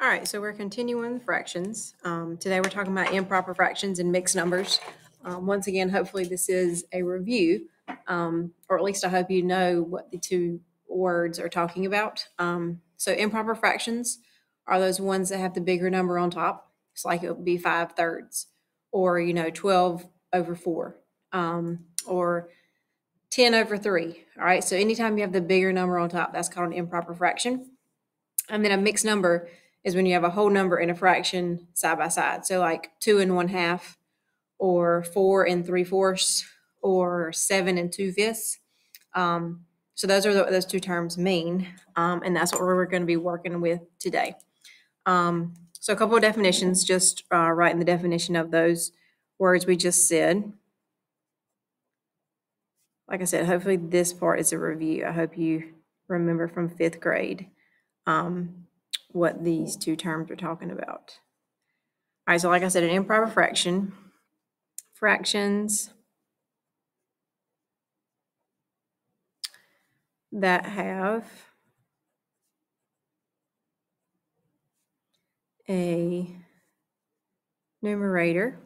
All right, so we're continuing fractions. Today we're talking about improper fractions and mixed numbers. Once again, hopefully this is a review, or at least I hope you know what the two words are talking about. So improper fractions are those ones that have the bigger number on top. It's like it would be 5/3, or 12/4, or 10/3. All right, so anytime you have the bigger number on top, that's called an improper fraction. And then a mixed number is when you have a whole number and a fraction side by side. So like 2 1/2, or 4 3/4, or 7 2/5. So those are those two terms mean, and that's what we're going to be working with today. So a couple of definitions, just writing the definition of those words we just said. Like I said, hopefully this part is a review. I hope you remember from 5th grade what these two terms are talking about. All right, so like I said, an improper fraction, fractions that have a numerator,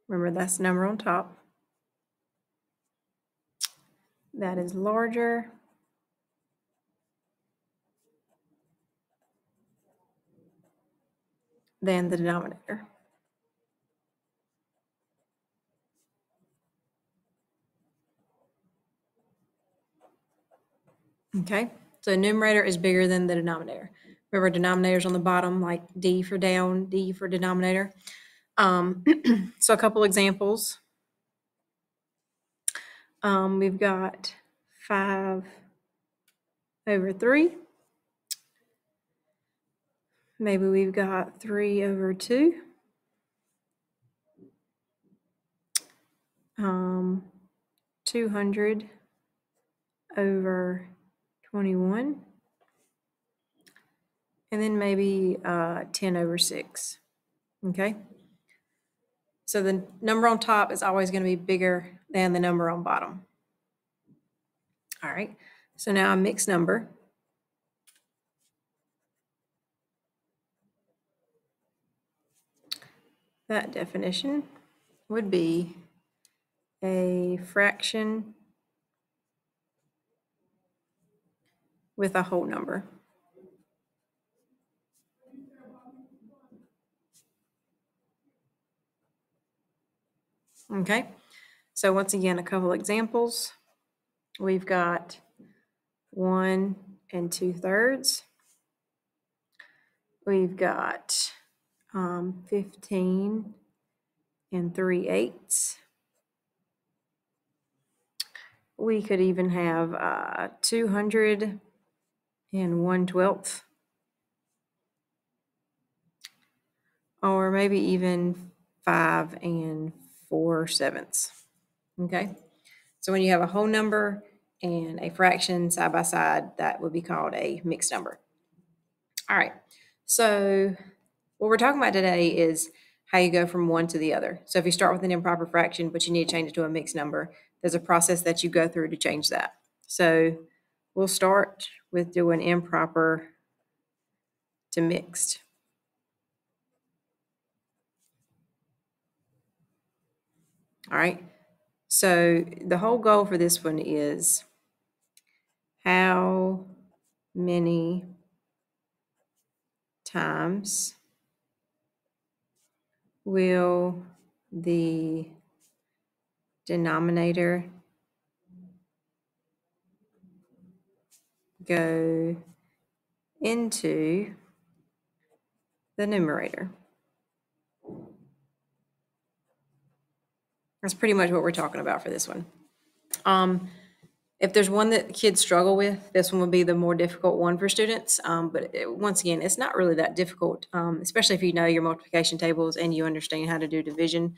remember that's the number on top, that is larger than the denominator. Okay, so numerator is bigger than the denominator. Remember, denominator's on the bottom, like D for down, D for denominator. So a couple examples. We've got 5/3. Maybe we've got 3/2. 200/21. And then maybe 10/6. Okay. So the number on top is always going to be bigger than the number on bottom. All right. So now a mixed number. That definition would be a fraction with a whole number. Okay, so once again, a couple examples. We've got 1 2/3. We've got 15 3/8. We could even have 200 1/12. Or maybe even 5 4/7. Okay, so when you have a whole number and a fraction side by side, that would be called a mixed number. All right, so what we're talking about today is how you go from one to the other. So if you start with an improper fraction, but you need to change it to a mixed number, there's a process that you go through to change that. So we'll start with doing improper to mixed. All right, so the whole goal for this one is how many times will the denominator go into the numerator? That's pretty much what we're talking about for this one. If there's one that kids struggle with, this one would be the more difficult one for students. But once again, it's not really that difficult, especially if you know your multiplication tables and you understand how to do division.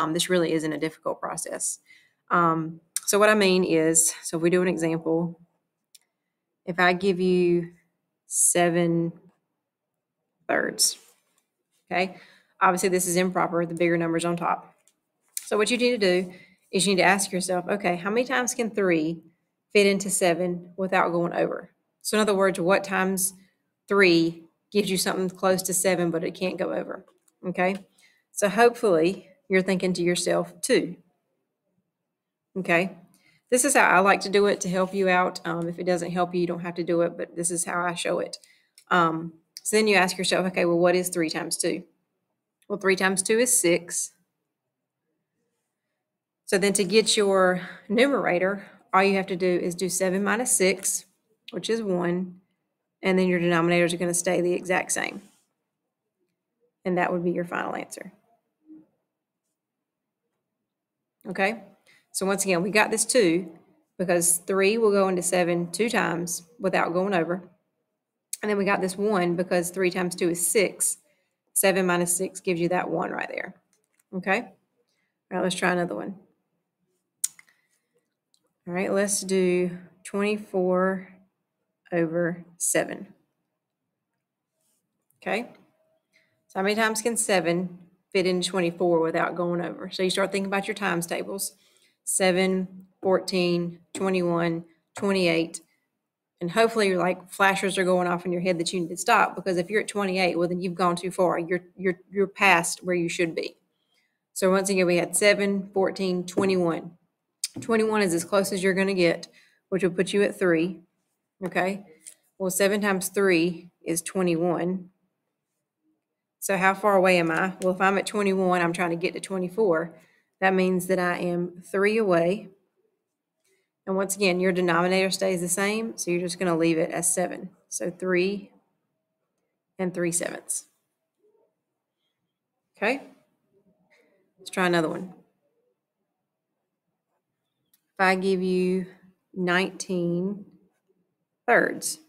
This really isn't a difficult process. So what I mean is, so if we do an example, if I give you 7/3, okay, obviously this is improper, the bigger number's on top. So what you need to do is you need to ask yourself, okay, how many times can 3 fit into 7 without going over? So in other words, what times 3 gives you something close to 7, but it can't go over. Okay? So hopefully you're thinking to yourself 2. Okay? This is how I like to do it to help you out. If it doesn't help you, you don't have to do it, but this is how I show it. So then you ask yourself, okay, well, what is 3 times 2? Well, 3 times 2 is 6. So then to get your numerator, all you have to do is do 7 minus 6, which is 1, and then your denominators are going to stay the exact same. And that would be your final answer. Okay? So once again, we got this 2 because 3 will go into 7 2 times without going over. And then we got this 1 because 3 times 2 is 6. 7 minus 6 gives you that 1 right there. Okay? All right, let's try another one. All right, let's do 24 over 7. Okay? So how many times can 7 fit into 24 without going over? So you start thinking about your times tables. 7, 14, 21, 28. And hopefully you're like flashers are going off in your head that you need to stop, because if you're at 28, well then you've gone too far. You're past where you should be. So once again, we had 7, 14, 21. 21 is as close as you're going to get, which will put you at 3. Okay? Well, 7 times 3 is 21. So how far away am I? Well, if I'm at 21, I'm trying to get to 24. That means that I am 3 away. And once again, your denominator stays the same, so you're just going to leave it as 7. So 3 and 3/7. Okay? Let's try another one. If I give you 19 thirds,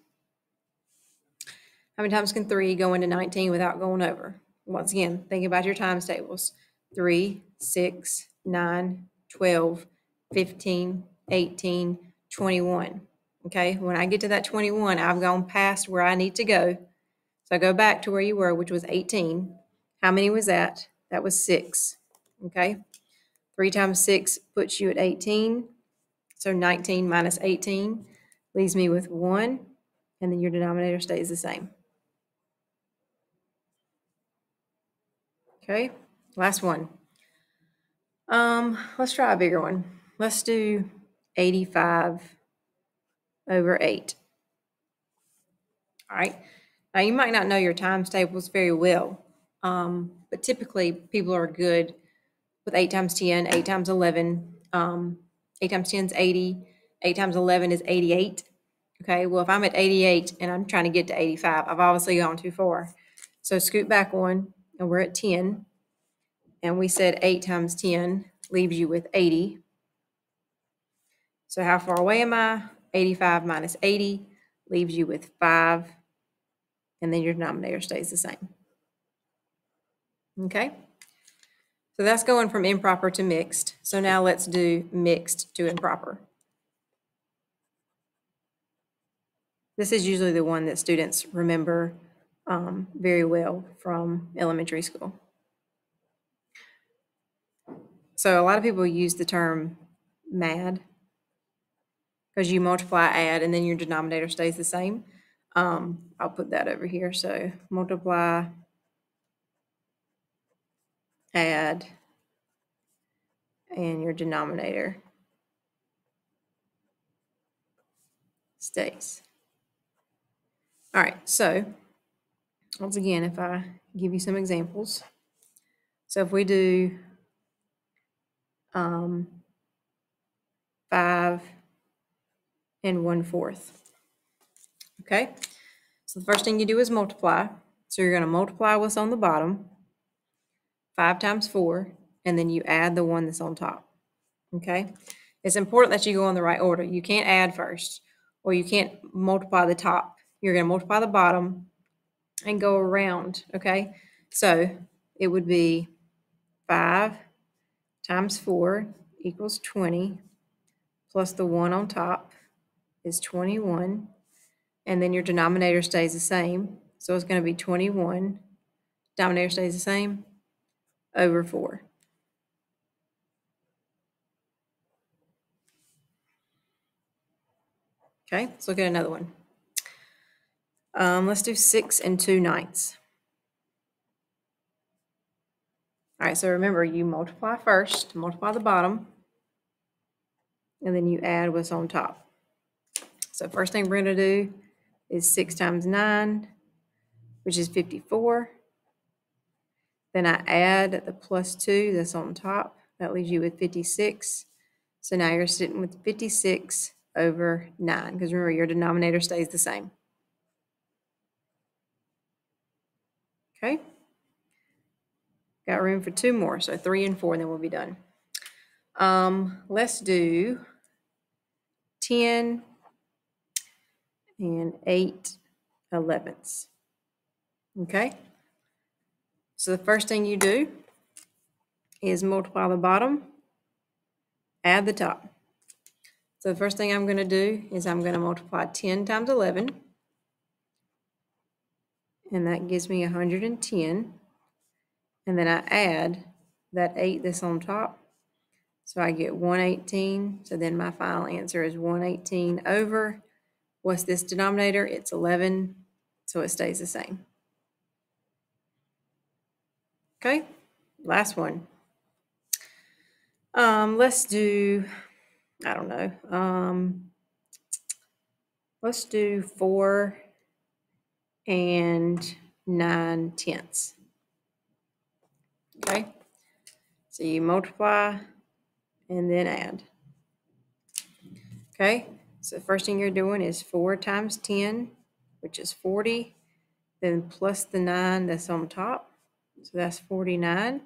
how many times can 3 go into 19 without going over? Once again, think about your times tables. 3, 6, 9, 12, 15, 18, 21. Okay, when I get to that 21, I've gone past where I need to go. So I go back to where you were, which was 18. How many was that? That was 6. Okay, 3 times 6 puts you at 18. So 19 minus 18 leaves me with 1, and then your denominator stays the same. Okay, last one. Let's try a bigger one. Let's do 85 over 8. All right. Now you might not know your times tables very well, but typically people are good with 8 times 10, 8 times 11. 8 times 10 is 80. 8 times 11 is 88. Okay, well, if I'm at 88 and I'm trying to get to 85, I've obviously gone too far. So scoot back one, and we're at 10. And we said 8 times 10 leaves you with 80. So how far away am I? 85 minus 80 leaves you with 5. And then your denominator stays the same. Okay? So that's going from improper to mixed. So now let's do mixed to improper. This is usually the one that students remember very well from elementary school. So a lot of people use the term MAD because you multiply, add, and then your denominator stays the same. I'll put that over here. So multiply, add, and your denominator stays. All right, so once again, if I give you some examples. So if we do 5 and 1/4. Okay, so the first thing you do is multiply. So you're going to multiply what's on the bottom, 5 times 4, and then you add the one that's on top. Okay, it's important that you go in the right order. You can't add first, or you can't multiply the top. You're going to multiply the bottom and go around. Okay, so it would be 5 times 4 equals 20, plus the 1 on top is 21, and then your denominator stays the same. So it's going to be 21, denominator stays the same, over 4. Okay, let's look at another one. Let's do 6 2/9. All right, so remember, you multiply first, multiply the bottom, and then you add what's on top. So first thing we're going to do is 6 times 9, which is 54. Then I add the plus 2 that's on top. That leaves you with 56. So now you're sitting with 56 over 9, because remember, your denominator stays the same. Okay? Got room for 2 more, so 3 and 4, and then we'll be done. Let's do 10 and 8/11. Okay? So the first thing you do is multiply the bottom, add the top. So the first thing I'm going to do is I'm going to multiply 10 times 11, and that gives me 110. And then I add that 8 that's on top, so I get 118. So then my final answer is 118 over, what's this denominator? It's 11, so it stays the same. Okay, last one. Let's do, I don't know, let's do 4 and 9/10. Okay, so you multiply and then add. Okay, so the first thing you're doing is 4 times 10, which is 40, then plus the 9 that's on top, so that's 49.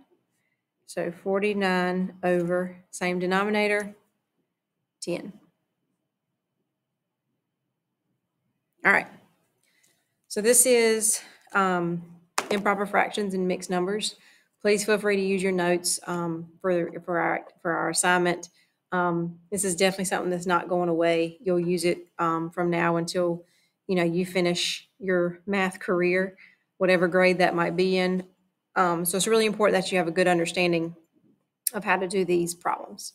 So 49 over, same denominator, 10. All right, so this is improper fractions and mixed numbers. Please feel free to use your notes for our assignment. This is definitely something that's not going away. You'll use it from now until you finish your math career, whatever grade that might be in. So it's really important that you have a good understanding of how to do these problems.